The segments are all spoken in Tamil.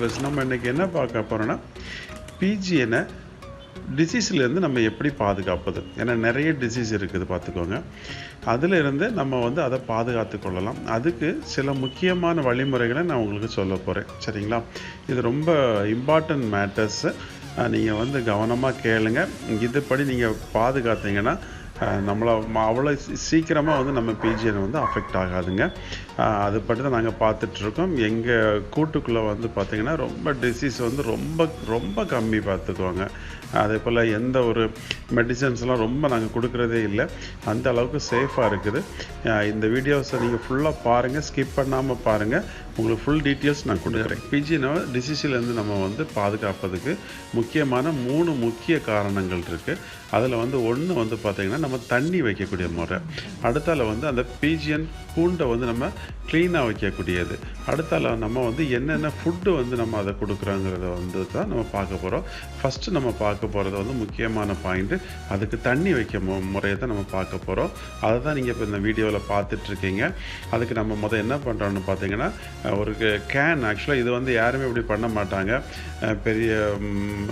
வியூவர்ஸ், நம்ம இன்றைக்கி என்ன பார்க்க போகிறோன்னா, பிஜிஎனை டிசீஸ்லேருந்து நம்ம எப்படி பாதுகாப்பது. ஏன்னா நிறைய டிசீஸ் இருக்குது பார்த்துக்கோங்க. அதிலிருந்து நம்ம வந்து அதை பாதுகாத்து கொள்ளலாம். அதுக்கு சில முக்கியமான வழிமுறைகளை நான் உங்களுக்கு சொல்ல போகிறேன். சரிங்களா? இது ரொம்ப இம்பார்ட்டன்ட் மேட்டர்ஸு. நீங்கள் வந்து கவனமாக கேளுங்க. இதுபடி நீங்கள் பாதுகாத்தீங்கன்னா நம்மளை அவ்வளோ சீக்கிரமாக வந்து நம்ம பிஜிஎனை வந்து அஃபெக்ட் ஆகாதுங்க. அது பற்றி தான் நாங்கள் பார்த்துட்ருக்கோம். எங்கள் கூட்டுக்குள்ளே வந்து பார்த்திங்கன்னா ரொம்ப டிசீஸ் வந்து ரொம்ப ரொம்ப கம்மி பார்த்துக்குவாங்க. அதே போல் எந்த ஒரு மெடிசன்ஸ்லாம் ரொம்ப நாங்கள் கொடுக்குறதே இல்லை. அந்த அளவுக்கு சேஃபாக இருக்குது. இந்த வீடியோஸை நீங்கள் ஃபுல்லாக பாருங்கள், ஸ்கிப் பண்ணாமல் பாருங்கள். உங்களுக்கு ஃபுல் டீட்டெயில்ஸ் நான் கொடுக்குறேன். பிஜிஎனை டிசீஸ்லேருந்து நம்ம வந்து பாதுகாப்பதுக்கு முக்கியமான 3 முக்கிய காரணங்கள் இருக்குது. அதில் வந்து ஒன்று வந்து பார்த்திங்கன்னா நம்ம தண்ணி வைக்கக்கூடிய முறை. அடுத்தால வந்து அந்த பிஜிஎன் கூண்டை வந்து நம்ம க்ளீனாக வைக்கக்கூடியது. அடுத்தால நம்ம வந்து என்னென்ன ஃபுட்டு வந்து நம்ம அதை கொடுக்குறோங்கிறத வந்து தான் நம்ம பார்க்க போகிறோம். ஃபஸ்ட்டு நம்ம பார்க்க போகிறது வந்து முக்கியமான பாயிண்ட்டு, அதுக்கு தண்ணி வைக்க முறையை தான் நம்ம பார்க்க போகிறோம். அதை தான் நீங்கள் இப்போ இந்த வீடியோவில் பார்த்துட்ருக்கீங்க. அதுக்கு நம்ம என்ன பண்ணுறோன்னு பார்த்தீங்கன்னா, ஒரு கேன், ஆக்சுவலாக இது வந்து யாருமே இப்படி பண்ண மாட்டாங்க. பெரிய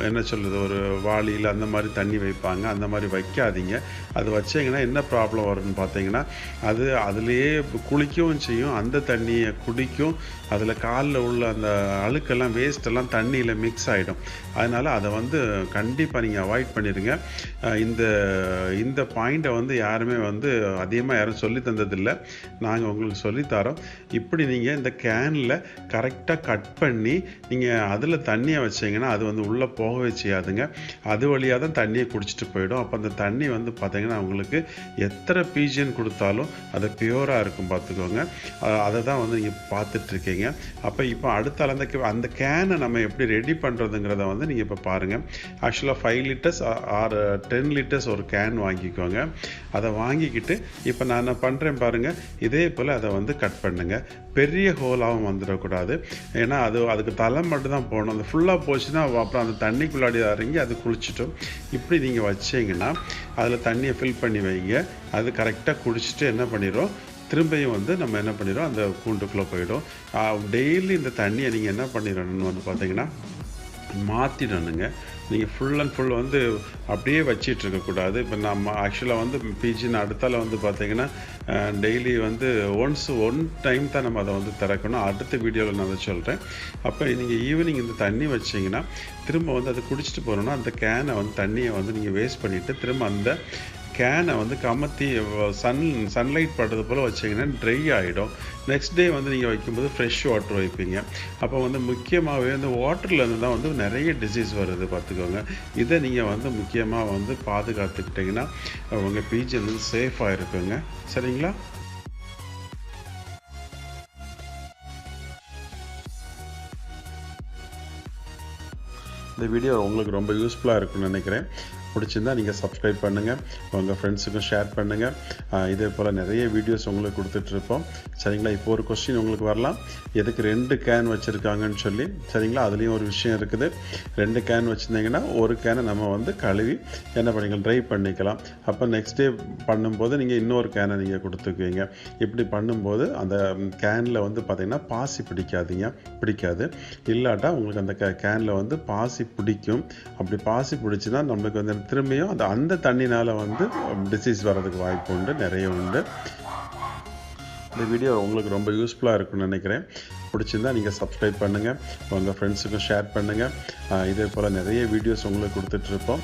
என்ன சொல்கிறது, ஒரு வாளியில் அந்த மாதிரி தண்ணி வைப்பாங்க. அந்த மாதிரி வைக்காதீங்க. அது வச்சிங்கன்னா என்ன ப்ராப்ளம் வரும்னு பார்த்தீங்கன்னா, அது அதுலேயே குளிக்கவும் செய்யும், அந்த தண்ணியை குடிக்கும். அதில் காலில் உள்ள அந்த அழுக்கெல்லாம் வேஸ்ட்டெல்லாம் தண்ணியில் மிக்ஸ் ஆகிடும். அதனால் அதை வந்து கண்டிப்பாக நீங்கள் அவாய்ட் பண்ணிடுங்க. இந்த பாயிண்ட்டை வந்து யாருமே வந்து அதிகமாக யாரும் சொல்லி தந்ததில்லை. நாங்கள் உங்களுக்கு சொல்லித்தரோம். இப்படி நீங்கள் இந்த கேனில் கரெக்டாக கட் பண்ணி நீங்கள் அதில் தண்ணியை வச்சிங்கன்னா அது வந்து உள்ளே போகவே செய்யாதுங்க. அது வழியாக தான் தண்ணியை குடிச்சிட்டு போயிடும். அப்போ அந்த தண்ணி வந்து பார்த்திங்கன்னா உங்களுக்கு எத்தனை பிஜிஎன் கொடுத்தாலும் அது பியூராக இருக்கும் பார்த்துக்கோங்க. அதை தான் வந்து நீங்கள் பார்த்துட்ருக்கீங்க. அப்போ இப்போ அடுத்த அந்த கேனை நம்ம எப்படி ரெடி பண்ணுறதுங்கிறத வந்து நீங்கள் இப்போ பாருங்கள். ஆக்சுவலாக 5 லிட்டர்ஸ் ஆர் 10 லிட்டர்ஸ் ஒரு கேன் வாங்கிக்கோங்க. அதை வாங்கிக்கிட்டு இப்போ நான் என்ன பண்ணுறேன் பாருங்கள், இதே போல் அதை வந்து கட் பண்ணுங்கள். பெரிய ஹோலாகவும் வந்துடக்கூடாது. ஏன்னா அதுக்கு தலை மட்டும் தான் போகணும். அது ஃபுல்லாக போச்சுன்னா அப்புறம் அந்த தண்ணிக்குள்ளாடி இறங்கி அது குளிச்சிட்டோம். இப்படி நீங்கள் வச்சிங்கன்னா அதில் தண்ணியை ஃபில் பண்ணி வைங்க. அது கரெக்டாக குடிச்சிட்டு என்ன பண்ணிடும், திரும்பியும் வந்து நம்ம என்ன பண்ணிடுறோம், அந்த கூண்டுக்குள்ளே போயிடும். டெய்லி இந்த தண்ணியை நீங்கள் என்ன பண்ணிடணும்னு வந்து பார்த்தீங்கன்னா மாற்றிடணுங்க. நீங்கள் ஃபுல் அண்ட் ஃபுல் வந்து அப்படியே வச்சிட்ருக்கக்கூடாது. இப்போ நம்ம ஆக்சுவலாக வந்து பிஜின்னு அடுத்தால வந்து பார்த்திங்கன்னா டெய்லி வந்து ஒன் டைம் தான் நம்ம அதை வந்து திறக்கணும். அடுத்த வீடியோவில் நான் அதை சொல்கிறேன். அப்போ நீங்கள் ஈவினிங் இந்த தண்ணி வச்சிங்கன்னா திரும்ப வந்து அதை குடிச்சிட்டு போகிறோன்னா அந்த கேனை வந்து தண்ணியை வந்து நீங்கள் வேஸ்ட் பண்ணிவிட்டு திரும்ப அந்த கேனை வந்து கமத்தி சன்லைட் படுறது போல் வச்சிங்கன்னா ட்ரை ஆகிடும். நெக்ஸ்ட் டே வந்து நீங்கள் வைக்கும்போது ஃப்ரெஷ் வாட்டர் வைப்பீங்க. அப்போ வந்து முக்கியமாகவே வந்து வாட்டர்லேருந்து தான் வந்து நிறைய டிசீஸ் வருது பார்த்துக்கோங்க. இதை நீங்கள் வந்து முக்கியமாக வந்து பாதுகாத்துக்கிட்டிங்கன்னா உங்கள் பிஜிஎன் வந்து சேஃபாக இருக்குங்க. சரிங்களா? இந்த வீடியோ உங்களுக்கு ரொம்ப யூஸ்ஃபுல்லாக இருக்குன்னு நினைக்கிறேன். பிடிச்சிருந்தா நீங்கள் சப்ஸ்கிரைப் பண்ணுங்கள், உங்கள் ஃப்ரெண்ட்ஸுக்கும் ஷேர் பண்ணுங்கள். இதே போல் நிறைய வீடியோஸ் உங்களுக்கு கொடுத்துட்ருப்போம். சரிங்களா? இப்போ ஒரு கொஸ்டின் உங்களுக்கு வரலாம், எதுக்கு 2 கேன் வச்சுருக்காங்கன்னு சொல்லி. சரிங்களா? அதுலேயும் ஒரு விஷயம் இருக்குது. 2 கேன் வச்சுருந்தீங்கன்னா ஒரு கேனை நம்ம வந்து கழுவி என்ன பண்ணிக்கலாம், ட்ரை பண்ணிக்கலாம். அப்போ நெக்ஸ்ட் டே பண்ணும்போது நீங்கள் இன்னொரு கேனை நீங்கள் கொடுத்துக்குவீங்க. இப்படி பண்ணும்போது அந்த கேனில் வந்து பார்த்திங்கன்னா பாசி பிடிக்காது. இல்லாட்டா உங்களுக்கு அந்த கேனில் வந்து பாசி பிடிக்கும். அப்படி பாசி பிடிச்சின்னா நம்மளுக்கு வந்து திரும்பியும் அந்த தண்ணினால் வந்து டிசீஸ் வர்றதுக்கு வாய்ப்பு உண்டு, நிறைய உண்டு. இந்த வீடியோ உங்களுக்கு ரொம்ப யூஸ்ஃபுல்லாக இருக்குன்னு நினைக்கிறேன். பிடிச்சிருந்தா நீங்கள் சப்ஸ்கிரைப் பண்ணுங்கள், உங்கள் ஃப்ரெண்ட்ஸுக்கும் ஷேர் பண்ணுங்கள். இதே போல் நிறைய வீடியோஸ் உங்களுக்கு கொடுத்துட்ருப்போம்.